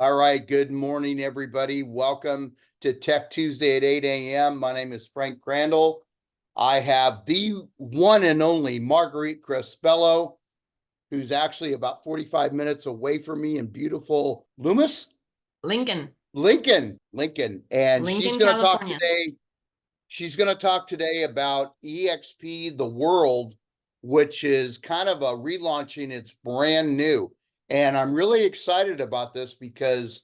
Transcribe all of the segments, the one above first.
All right, good morning, everybody. Welcome to Tech Tuesday at 8 a.m. My name is Frank Crandall. I have the one and only Marguerite Crespillo, who's actually about 45 minutes away from me in beautiful Loomis? Lincoln, Lincoln. And she's Lincoln, going to talk California. today. She's going to talk today about eXp, the world, which is kind of a relaunching. It's brand new. And I'm really excited about this because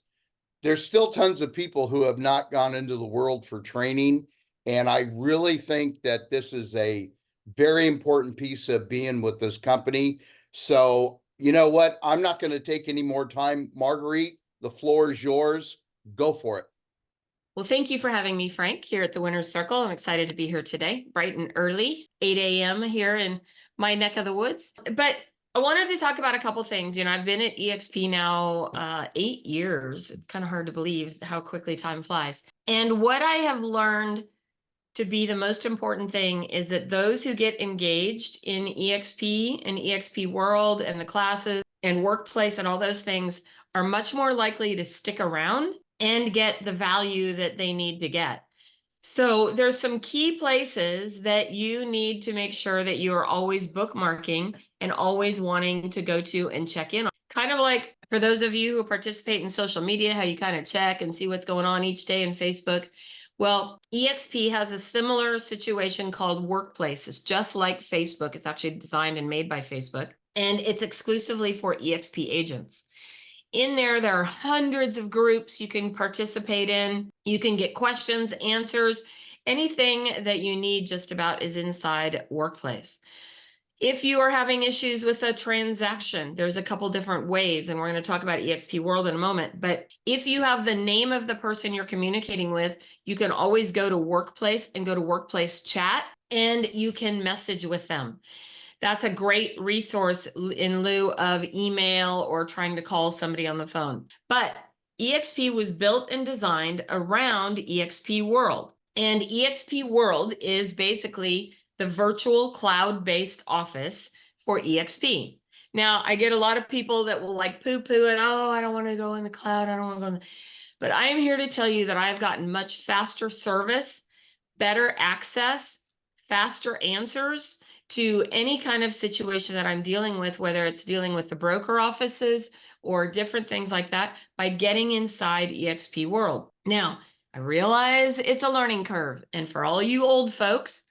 there's still tons of people who have not gone into the world for training. And I really think that this is a very important piece of being with this company. So, you know what? I'm not going to take any more time. Marguerite, the floor is yours. Go for it. Well, thank you for having me, Frank, here at the Winner's Circle. I'm excited to be here today, bright and early, 8 a.m. here in my neck of the woods. But I wanted to talk about a couple things. I've been at eXp now 8 years. It's kind of hard to believe how quickly time flies. And what I have learned to be the most important thing is that those who get engaged in eXp and eXp world and the classes and workplace and all those things are much more likely to stick around and get the value that they need to get. So there's some key places that you need to make sure that you are always bookmarking and always wanting to go to and check in on. Kind of like for those of you who participate in social media, how you kind of check and see what's going on each day in Facebook. Well, eXp has a similar situation called Workplace. It's just like Facebook. It's actually designed and made by Facebook, and it's exclusively for eXp agents. In there are hundreds of groups you can participate in. You can get questions, answers, anything that you need just about is inside Workplace. If you are having issues with a transaction, there's a couple different ways, and we're going to talk about eXp World in a moment. But if you have the name of the person you're communicating with, you can always go to Workplace and go to Workplace Chat, and you can message with them. That's a great resource in lieu of email or trying to call somebody on the phone. But eXp was built and designed around eXp World. And eXp World is basically the virtual cloud-based office for eXp. Now, I get a lot of people that will like poo-poo it. Oh, I don't want to go in the cloud. I don't want to go in the... But I am here to tell you that I've gotten much faster service, better access, faster answers to any kind of situation that I'm dealing with, whether it's dealing with the broker offices or different things like that, by getting inside eXp World. Now, I realize it's a learning curve. And for all you old folks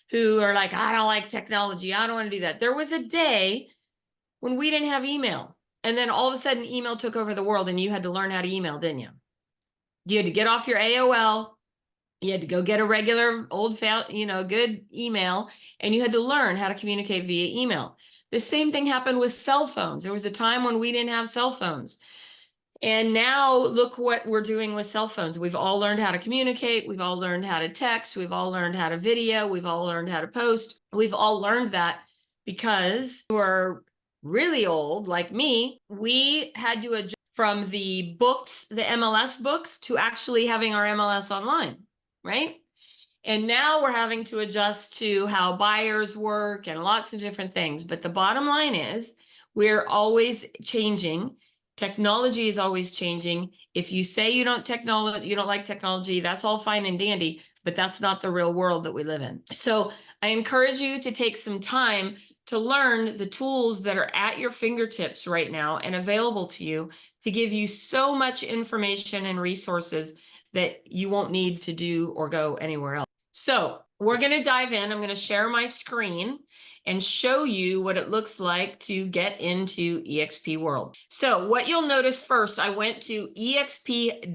who are like, I don't like technology, I don't want to do that. There was a day when we didn't have email. And then all of a sudden email took over the world and you had to learn how to email, didn't you? You had to get off your AOL. You had to go get a regular good email, and you had to learn how to communicate via email. The same thing happened with cell phones. There was a time when we didn't have cell phones. And now look what we're doing with cell phones. We've all learned how to communicate. We've all learned how to text. We've all learned how to video. We've all learned how to post. We've all learned that because we're really old, like me. We had to adjust from the books, the MLS books, to actually having our MLS online. Right? And now we're having to adjust to how buyers work and lots of different things. But the bottom line is we're always changing. Technology is always changing. If you say you don't like technology, that's all fine and dandy, but that's not the real world that we live in. So I encourage you to take some time to learn the tools that are at your fingertips right now and available to you to give you so much information and resources that you won't need to do or go anywhere else. So we're going to dive in. I'm going to share my screen and show you what it looks like to get into eXp World. So what you'll notice first, I went to exp.world.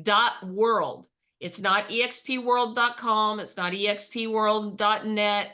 It's not expworld.com. It's not expworld.net.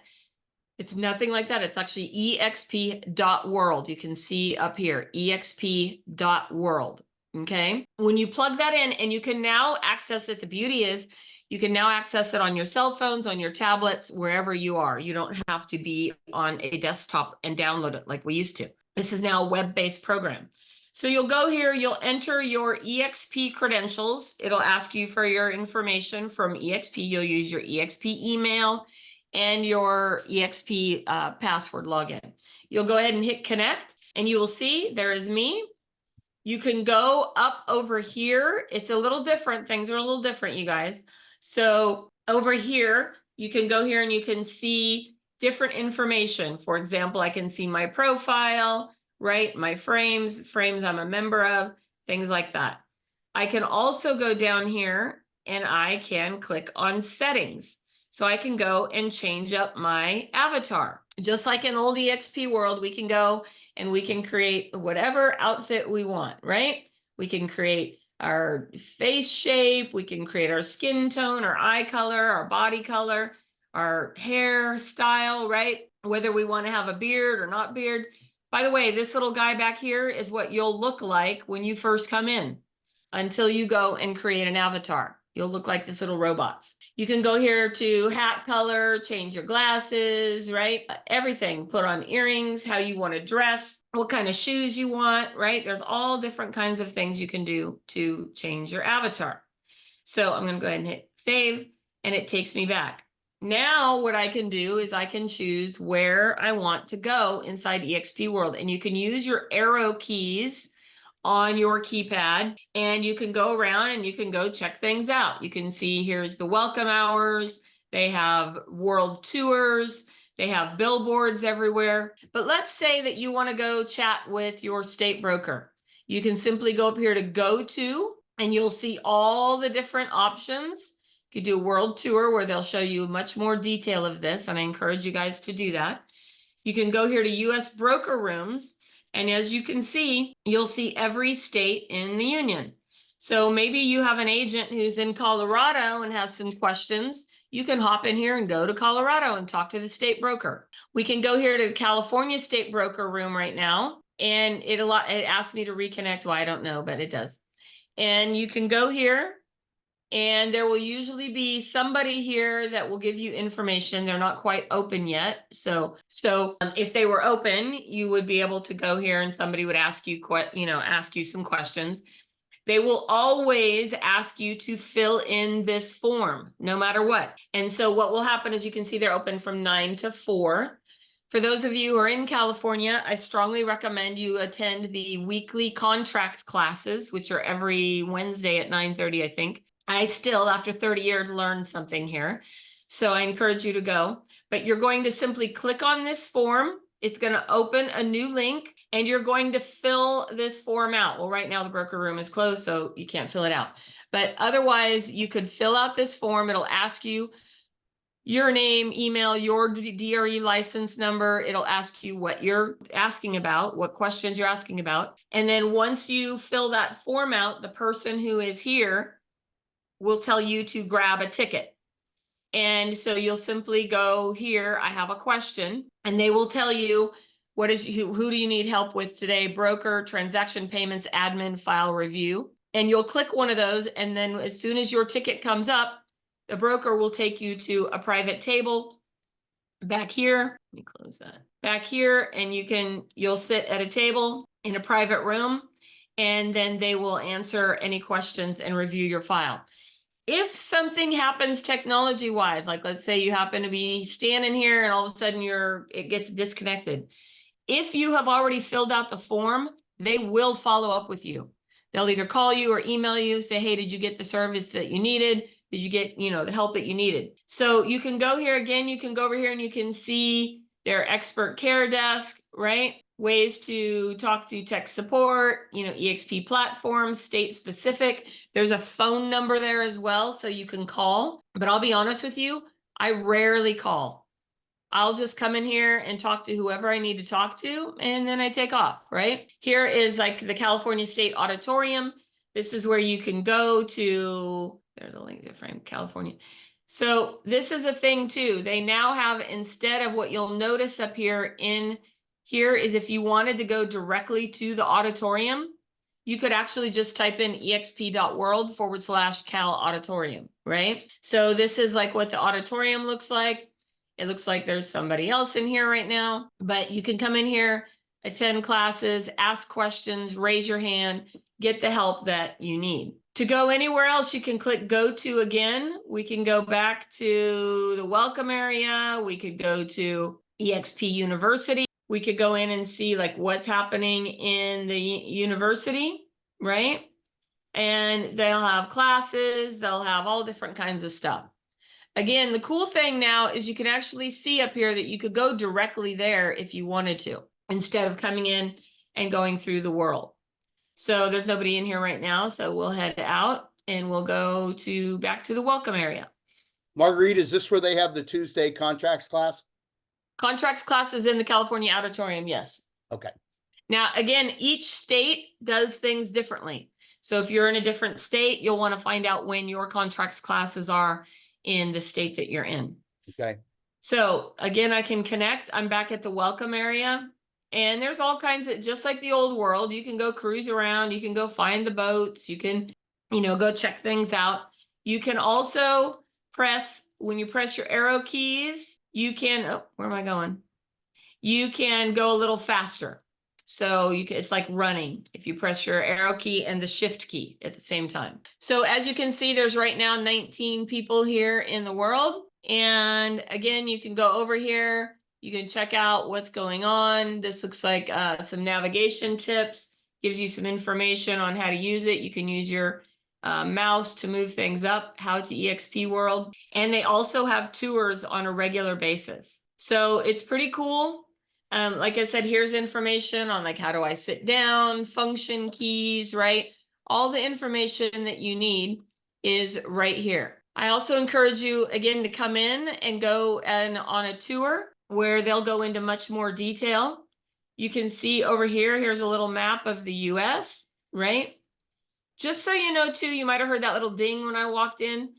It's nothing like that. It's actually exp.world. You can see up here, exp.world. Okay. When you plug that in, and you can now access it, the beauty is you can now access it on your cell phones, on your tablets, wherever you are. You don't have to be on a desktop and download it like we used to. This is now a web-based program. So you'll go here, you'll enter your eXp credentials. It'll ask you for your information from eXp. You'll use your eXp email and your eXp password login. You'll go ahead and hit connect, and you will see there is me. You can go up over here. It's a little different. Things are a little different, you guys. So over here, you can go here and you can see different information. For example, I can see my profile, right? My frames I'm a member of, things like that. I can also go down here and I can click on settings. So I can go and change up my avatar. Just like in old eXp world, we can go and we can create whatever outfit we want, right? We can create our face shape, we can create our skin tone, our eye color, our body color, our hair style, right? Whether we want to have a beard or not beard. By the way, this little guy back here is what you'll look like when you first come in until you go and create an avatar. You'll look like this little robots. You can go here to hat color, change your glasses, right? Everything, put on earrings, how you want to dress, what kind of shoes you want, right? There's all different kinds of things you can do to change your avatar. So I'm going to go ahead and hit save, and it takes me back. Now what I can do is I can choose where I want to go inside eXp World, and you can use your arrow keys on your keypad, and you can go around and you can go check things out. You can see here's the welcome hours. They have world tours. They have billboards everywhere. But let's say that you want to go chat with your state broker. You can simply go up here to go to, and you'll see all the different options. You could do a world tour where they'll show you much more detail of this, and I encourage you guys to do that. You can go here to US broker rooms. And as you can see, you'll see every state in the union. So maybe you have an agent who's in Colorado and has some questions. You can hop in here and go to Colorado and talk to the state broker. We can go here to the California state broker room right now. And it asks me to reconnect. Well, I don't know, but it does. And you can go here, and there will usually be somebody here that will give you information. They're not quite open yet. So if they were open, you would be able to go here and somebody would ask you, ask you some questions. They will always ask you to fill in this form, no matter what. And so what will happen is you can see they're open from 9 to 4. For those of you who are in California, I strongly recommend you attend the weekly contract classes, which are every Wednesday at 9:30, I think. I still, after 30 years, learned something here. So I encourage you to go. But you're going to simply click on this form. It's going to open a new link, and you're going to fill this form out. Well, right now the broker room is closed, so you can't fill it out. But otherwise, you could fill out this form. It'll ask you your name, email, your DRE license number. It'll ask you what you're asking about, what questions you're asking about. And then once you fill that form out, the person who is here will tell you to grab a ticket. And so you'll simply go here, I have a question, and they will tell you who do you need help with today? Broker, transaction payments, admin, file review. And you'll click one of those, and then as soon as your ticket comes up, the broker will take you to a private table back here. Let me close that. Back here, and you'll sit at a table in a private room, and then they will answer any questions and review your file. If something happens technology-wise, like let's say you happen to be standing here and all of a sudden it gets disconnected. If you have already filled out the form, they will follow up with you. They'll either call you or email you, say, hey, did you get the service that you needed? Did you get, the help that you needed? So you can go here again, you can go over here and you can see their expert care desk, right? Ways to talk to tech support, eXp platforms, state specific. There's a phone number there as well, so you can call. But I'll be honest with you, I rarely call. I'll just come in here and talk to whoever I need to talk to, and then I take off, right? Here is like the California State Auditorium. This is where you can go to, there's a link to frame California. So this is a thing too. They now have, instead of what you'll notice up here is if you wanted to go directly to the auditorium, you could actually just type in exp.world/Cal Auditorium, right? So this is like what the auditorium looks like. It looks like there's somebody else in here right now, but you can come in here, attend classes, ask questions, raise your hand, get the help that you need. To go anywhere else, you can click go to again. We can go back to the welcome area. We could go to eXp University. We could go in and see like what's happening in the university. right? And they'll have classes, they'll have all different kinds of stuff. Again, the cool thing now is you can actually see up here that you could go directly there if you wanted to, instead of coming in and going through the world. So there's nobody in here right now, so we'll head out and we'll go back to the welcome area. Marguerite, is this where they have the Tuesday contracts class? Contracts class is in the California auditorium, yes. Okay. Now, again, each state does things differently. So if you're in a different state, you'll want to find out when your contracts classes are in the state that you're in. Okay. So again, I can connect. I'm back at the welcome area. And there's all kinds of, just like the old world, you can go cruise around, you can go find the boats, you can, go check things out. You can also when you press your arrow keys, you can, oh, where am I going? You can go a little faster. So it's like running if you press your arrow key and the shift key at the same time. So as you can see, there's right now 19 people here in the world. And again, you can go over here. You can check out what's going on. This looks like some navigation tips, gives you some information on how to use it. You can use your mouse to move things up, how to eXp world. And they also have tours on a regular basis. So it's pretty cool. Like I said, here's information on like, how do I sit down, function keys, right? All the information that you need is right here. I also encourage you again to come in and go on a tour where they'll go into much more detail. You can see over here, here's a little map of the US, right? Just so you know too, you might have heard that little ding when I walked in.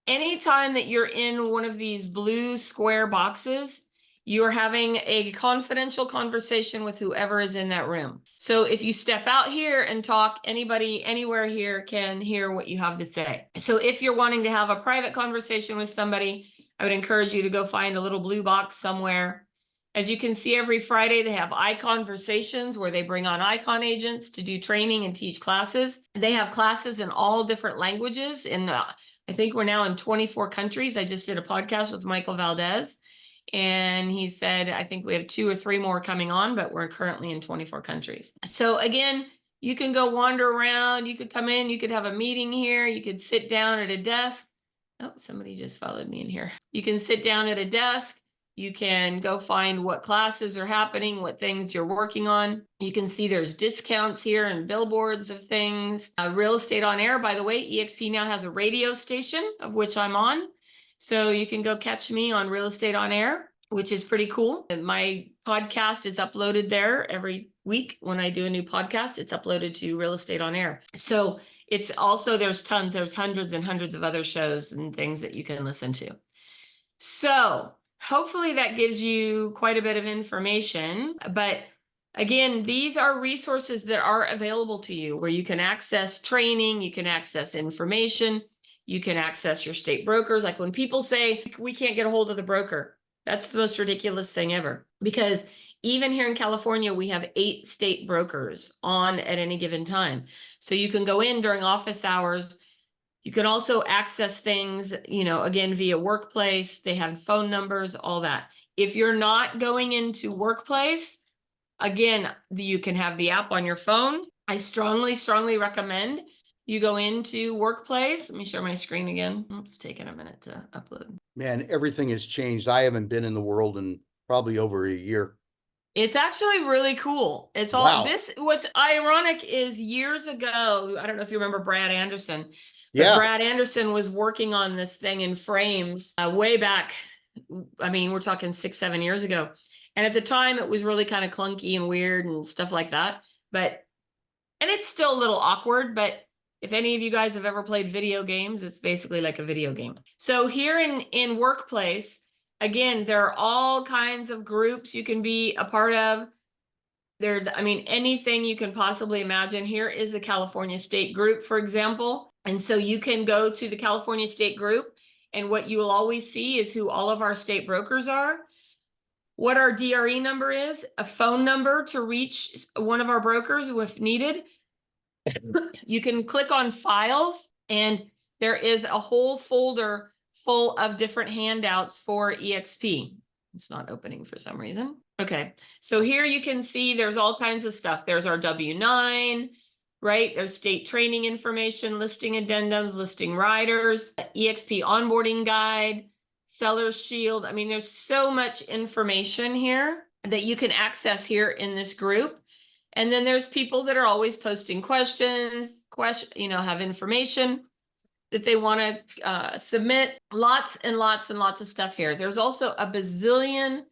Anytime that you're in one of these blue square boxes, you're having a confidential conversation with whoever is in that room. So if you step out here and talk, anybody anywhere here can hear what you have to say. So if you're wanting to have a private conversation with somebody, I would encourage you to go find a little blue box somewhere. As you can see, every Friday they have iConversations where they bring on icon agents to do training and teach classes. They have classes in all different languages. I think we're now in 24 countries. I just did a podcast with Michael Valdez. And he said, I think we have 2 or 3 more coming on, but we're currently in 24 countries. So again, you can go wander around. You could come in, you could have a meeting here. You could sit down at a desk. Oh, somebody just followed me in here. You can sit down at a desk. You can go find what classes are happening, what things you're working on. You can see there's discounts here and billboards of things. Real Estate on Air, by the way, eXp now has a radio station of which I'm on. So you can go catch me on Real Estate on Air, which is pretty cool. And my podcast is uploaded there every week. When I do a new podcast, it's uploaded to Real Estate on Air. So it's also, there's hundreds and hundreds of other shows and things that you can listen to. So hopefully that gives you quite a bit of information. But again, these are resources that are available to you where you can access training, you can access information. You can access your state brokers. Like when people say, we can't get a hold of the broker, that's the most ridiculous thing ever. Because even here in California, we have 8 state brokers on at any given time. So you can go in during office hours. You can also access things, again, via Workplace. They have phone numbers, all that. If you're not going into Workplace, again, you can have the app on your phone. I strongly, strongly recommend you go into Workplace. Let me share my screen again. It's taking a minute to upload. Man, everything has changed. I haven't been in the world in probably over a year. It's actually really cool. It's all Wow. what's ironic is years ago, I don't know if you remember Brad Anderson, but Yeah. Brad Anderson was working on this thing in frames way back. I mean, we're talking 6, 7 years ago. And at the time it was really kind of clunky and weird and stuff like that. And it's still a little awkward, but if any of you guys have ever played video games, it's basically like a video game. So here in Workplace, again, there are all kinds of groups you can be a part of. There's, anything you can possibly imagine. Here is the California State Group, for example. And so you can go to the California State Group, and what you will always see is who all of our state brokers are, what our DRE number is, a phone number to reach one of our brokers if needed. You can click on files, and there is a whole folder full of different handouts for eXp. It's not opening for some reason. Okay, so here you can see there's all kinds of stuff. There's our W-9. right? There's state training information, listing addendums, listing riders, eXp onboarding guide, seller's shield. I mean, there's so much information here that you can access here in this group. And then there's people that are always posting questions, have information that they want to submit. Lots and lots and lots of stuff here. There's also a bazillion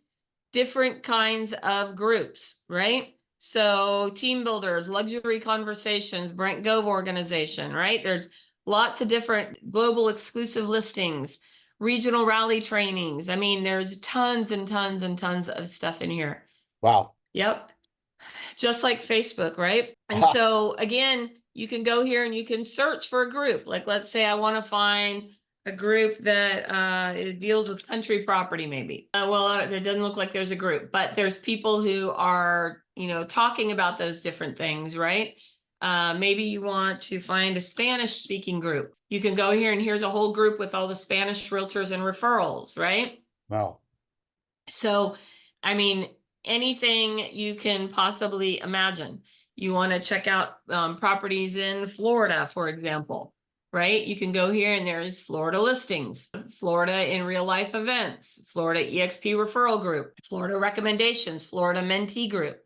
different kinds of groups, right? So team builders, luxury conversations, Brent Gove organization, right? There's lots of different global exclusive listings, regional rally trainings. I mean, there's tons and tons and tons of stuff in here. Wow. Yep. Just like Facebook, right? And so again, you can go here and you can search for a group. Like, let's say I want to find a group that deals with country property, maybe. It doesn't look like there's a group, but there's people who are, talking about those different things, right? Maybe you want to find a Spanish speaking group. You can go here and here's a whole group with all the Spanish realtors and referrals, right? Wow. So, I mean, anything you can possibly imagine. You want to check out properties in Florida, for example, right? You can go here and there's Florida listings, Florida in real life events, Florida eXp referral group, Florida recommendations, Florida mentee group.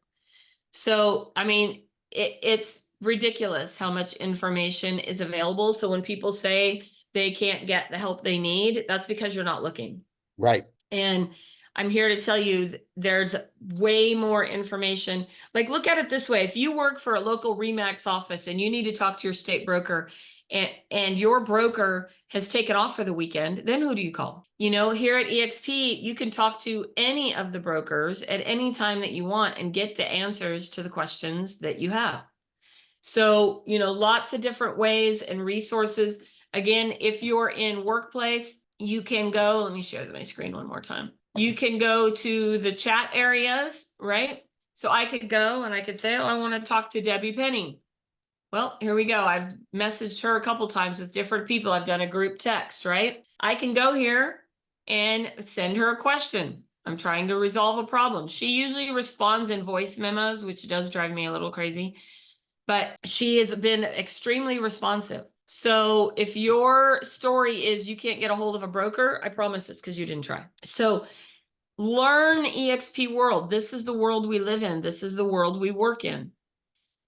So, I mean, it's ridiculous how much information is available. So when people say they can't get the help they need, that's because you're not looking. Right. And I'm here to tell you there's way more information. Like, look at it this way. If you work for a local RE/MAX office and you need to talk to your state broker and your broker has taken off for the weekend, then who do you call? Here at eXp, you can talk to any of the brokers at any time that you want and get the answers to the questions that you have. So, lots of different ways and resources. Again, if you're in workplace, you can go, let me share my screen one more time. You can go to the chat areas, right? So I could go and I could say, oh, I want to talk to Debbie Penny. Well, here we go. I've messaged her a couple times with different people. I've done a group text, right? I can go here and send her a question. I'm trying to resolve a problem. She usually responds in voice memos, which does drive me a little crazy, but she has been extremely responsive. So if your story is you can't get a hold of a broker, I promise it's because you didn't try. So learn eXp world. This is the world we live in. This is the world we work in.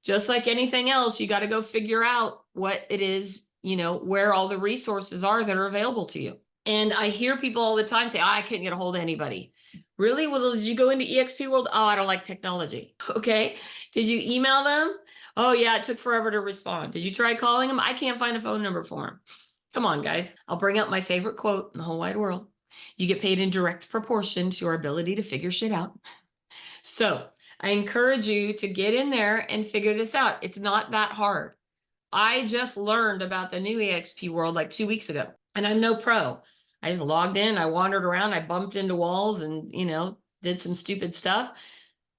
Just like anything else, you got to go figure out what it is, where all the resources are that are available to you. And I hear people all the time say, I couldn't get a hold of anybody. Really? Well, did you go into eXp world? Oh, I don't like technology. Okay. Did you email them? Oh yeah, it took forever to respond. Did you try calling them? I can't find a phone number for them. Come on, guys. I'll bring up my favorite quote in the whole wide world. You get paid in direct proportion to your ability to figure shit out. So I encourage you to get in there and figure this out. It's not that hard. I just learned about the new eXp world like 2 weeks ago, and I'm no pro. I just logged in, I wandered around, I bumped into walls and, did some stupid stuff,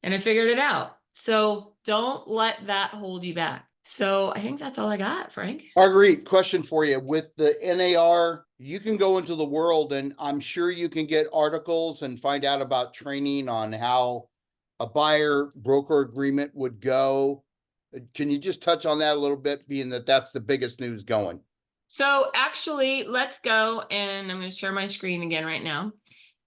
and I figured it out. So don't let that hold you back. So I think that's all I got, Frank. Marguerite, question for you. With the NAR, you can go into the world and I'm sure you can get articles and find out about training on how a buyer broker agreement would go. Can you just touch on that a little bit, being that that's the biggest news going? So actually, let's go, and I'm going to share my screen again right now.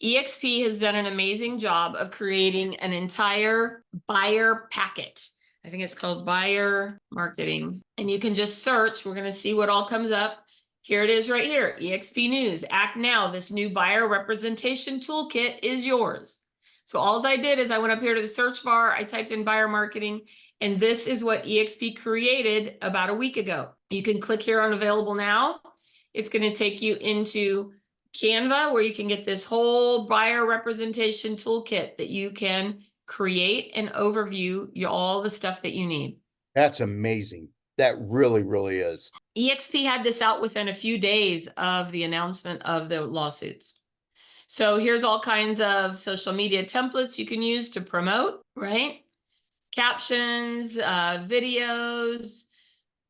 eXp has done an amazing job of creating an entire buyer packet. I think it's called buyer marketing. And you can just search. We're going to see what all comes up. Here it is right here. eXp News. Act now. This new buyer representation toolkit is yours. So all I did is I went up here to the search bar. I typed in buyer marketing. And this is what eXp created about a week ago. You can click here on available now. It's going to take you into Canva, where you can get this whole buyer representation toolkit that you can create and overview all the stuff that you need. That's amazing. That really, really is. eXp had this out within a few days of the announcement of the lawsuits. So here's all kinds of social media templates you can use to promote, right? Captions, videos,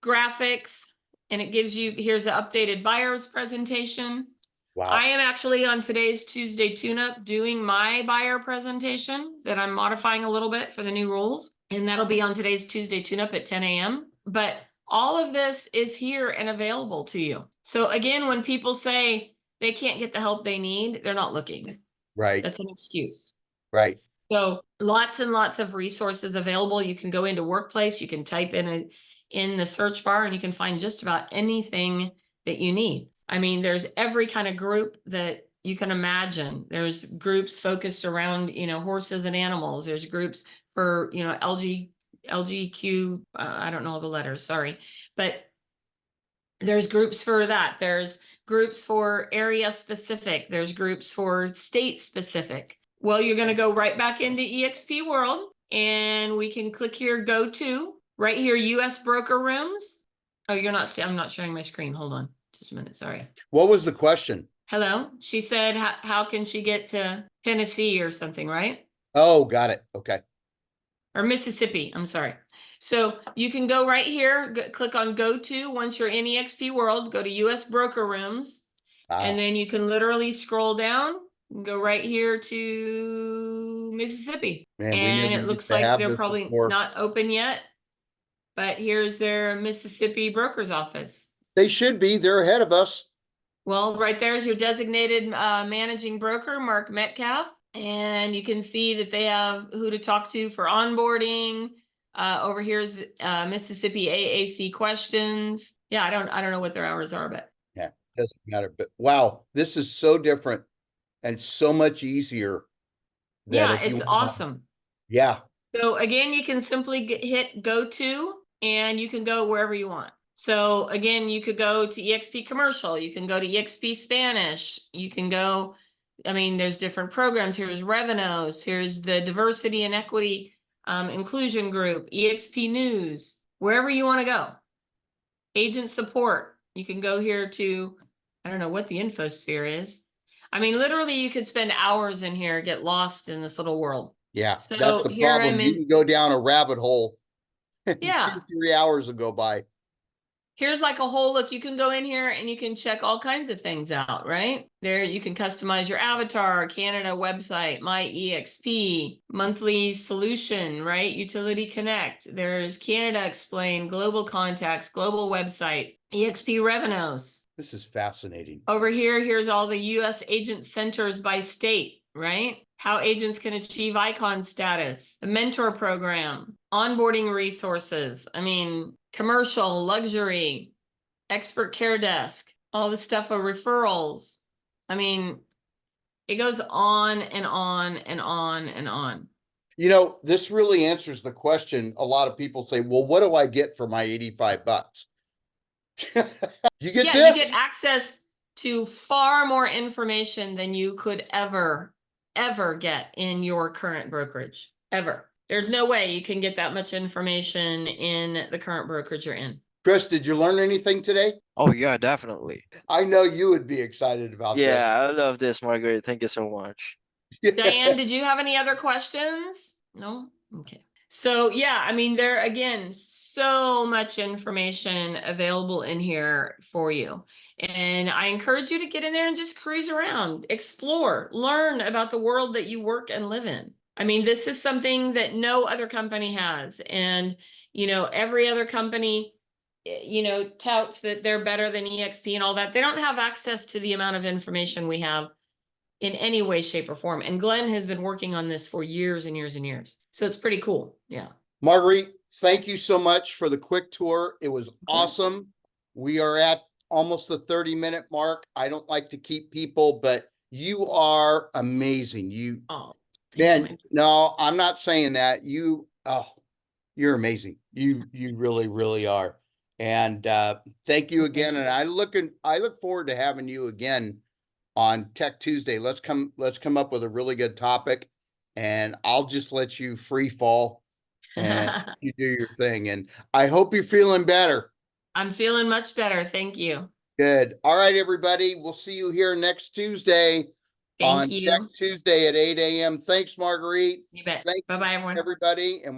graphics, and it gives you, here's the updated buyer's presentation. Wow. I am actually on today's Tuesday tune-up doing my buyer presentation that I'm modifying a little bit for the new rules. And that'll be on today's Tuesday tune-up at 10 a.m. but all of this is here and available to you. So again, when people say they can't get the help they need, they're not looking. Right, That's an excuse. right. So lots and lots of resources available. You can go into Workplace, you can type in the search bar, and you can find just about anything that you need. I mean, there's every kind of group that you can imagine. There's groups focused around, horses and animals. There's groups for, LGQ, I don't know all the letters, sorry. But there's groups for that. There's groups for area specific. There's groups for state specific. Well, you're going to go right back into eXp World, and we can click here, go to, right here, US broker rooms. Oh, I'm not sharing my screen. Hold on just a minute. Sorry. What was the question? Hello. She said, how can she get to Tennessee or something, right? Oh, got it. Okay. Or Mississippi. I'm sorry. So you can go right here, click on go to. Once you're in eXp World, go to US broker rooms, and then you can literally scroll down and go right here to Mississippi. Man, we And never it used looks to like have they're this probably before. not open yet, but here's their Mississippi broker's office. They should be. They're ahead of us. Well, right there's your designated managing broker, Mark Metcalf. And you can see that they have who to talk to for onboarding. Over here's Mississippi AAC questions. Yeah, I don't know what their hours are, but Yeah, doesn't matter. But wow, this is so different and so much easier that yeah, if you it's want, awesome. yeah, So again, you can simply hit go to, and you can go wherever you want. So again, you could go to eXp Commercial, you can go to eXp Spanish, you can go, I mean, there's different programs. Here's Revenues, here's the Diversity and Equity Inclusion Group, eXp News, wherever you want to go. Agent support, you can go here to, I don't know what the infosphere is. I mean, literally, you could spend hours in here, get lost in this little world. yeah. So That's the here problem. I'm You in, can go down a rabbit hole. yeah. 2-3 hours will go by. Here's like a whole look. You can go in here and you can check all kinds of things out, right? There you can customize your avatar, Canada website, my eXp, monthly solution, right? Utility Connect. There's Canada Explain, global contacts, global websites, eXp revenues. This is fascinating. Over here, here's all the US agent centers by state, right? How agents can achieve icon status, the mentor program, onboarding resources. I mean, commercial, luxury, expert care desk, all the stuff of referrals. I mean, it goes on and on and on and on. You know, this really answers the question. A lot of people say, well, what do I get for my 85 bucks? You get Yeah, this. you get access to far more information than you could ever get in your current brokerage, ever. There's no way you can get that much information in the current brokerage you're in. Chris, did you learn anything today? Oh yeah, definitely. I know you would be excited about Yeah, I love this, Margaret. Thank you so much. this. Diane, did you have any other questions? No? Okay. So yeah, I mean, there again, so much information available in here for you. And I encourage you to get in there and just cruise around, explore, learn about the world that you work and live in. I mean, this is something that no other company has. And, every other company, touts that they're better than eXp and all that. They don't have access to the amount of information we have in any way, shape, or form. And Glenn has been working on this for years and years and years. So it's pretty cool. Yeah. Marguerite, thank you so much for the quick tour. It was awesome. We are at almost the 30-minute mark. I don't like to keep people, but you are amazing. Oh, Man, no, I'm not saying that. You're amazing. You really, really are. And thank you again. And I look forward to having you again on Tech Tuesday. Let's come up with a really good topic, and I'll just let you free fall and you do your thing. And I hope you're feeling better. I'm feeling much better. Thank you. Good. All right, everybody. We'll see you here next Tuesday on Thank you. Tech Tuesday at 8 a.m. Thanks, Marguerite. You bet. Thank Bye-bye, you, everyone. everybody. And